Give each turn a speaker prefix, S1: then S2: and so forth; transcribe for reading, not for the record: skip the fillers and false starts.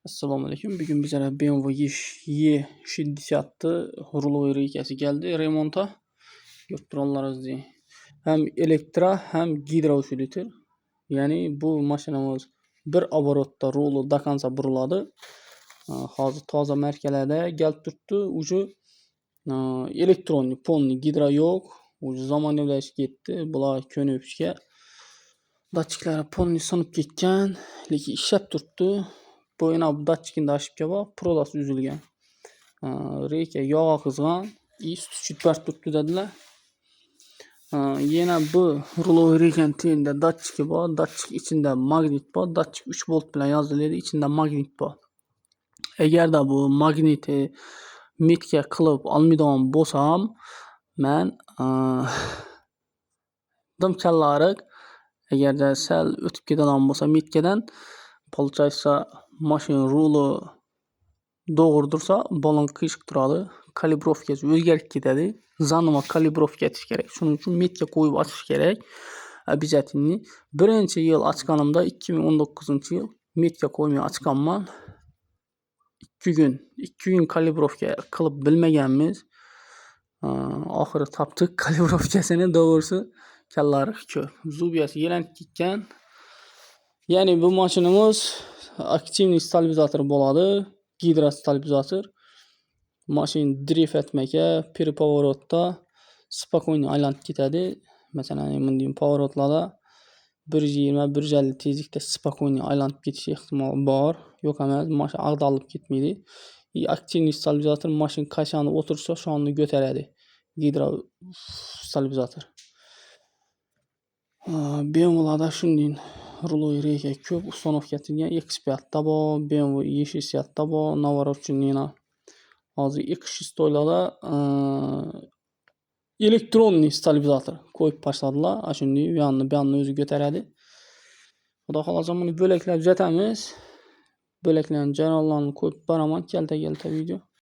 S1: Assalomu alaykum. Bugun bizga BMW Y60 rulli reykasi geldi remonta. Görüp turganlaringizdek hem elektra hem gidrousilitir. Yani bu mashinamiz bir оборотda ruli dakansa buriladi. Hozir toza markalarda gelib turibdi. Uje elektronli, polni gidro yo'q. Uje zamonaviylashib ketdi. Bular ko'nibishga. Datchiklari polni sinib ketgan, lekin ishlab turibdi. Bu yana datchikini ashibga bor, prodasi uzilgan. Reyka yog'i qizg'an, sut berib turibdi dedilar. Yana bu ruloviy reykani tagida datchiki bor, datchik ichida magnit bor, datchik 3 volt bilan yoziladi, ichida magnit bor. Agarda bu magniti metka qilib olmaydigan bo'lsam, men dimkallariq agarda sal o'tib ketadigan bo'lsa metkadan, получается mashina ruli to'g'ri tursa, balon qiyshiq turadi, kalibrovkasi o'zgarib ketadi. Zanovo kalibrovka etish kerak. Shuning uchun metka qo'yib ochish kerak. Обязательно. Birinchi yil ochganimda 2019-yil metka qo'ymay ochganman. 2 kun kalibrovka qilib bilmaganmiz. Oxiri topdik kalibrovkasini, to'g'risi kallari ko'p. Zubiyasi yelanib ketgan. Ya'ni bu mashinamiz aktivniy stabilizator bo'ladi, gidrostabilizator. Mashina drift etmaka, переповоротda spokойно aylanib ketadi. Masalan, bunday поворотlarda 120-150 tezlikda spokойно aylanib ketish ehtimoli bor. Yo'q emas, mashina ag'darilib ketmaydi. Aktivniy stabilizator mashina qachon o'tirsa, shonni ko'taradi. Gidrostabilizator. BMWlarda shunday ruloviy reyka ko'p uстановка etilgan. X5 da bor, BMW E60 da bor, naвороченныйlar. Hozir X6'larda elektronli stabilizator qo'yib tashladilar. Shunday u yoqni o'zi ko'taradi. Xudo xolasa buni bo'laklab uzatamiz. Bo'laklarning jarayonlarini qo'yib boraman kalta video.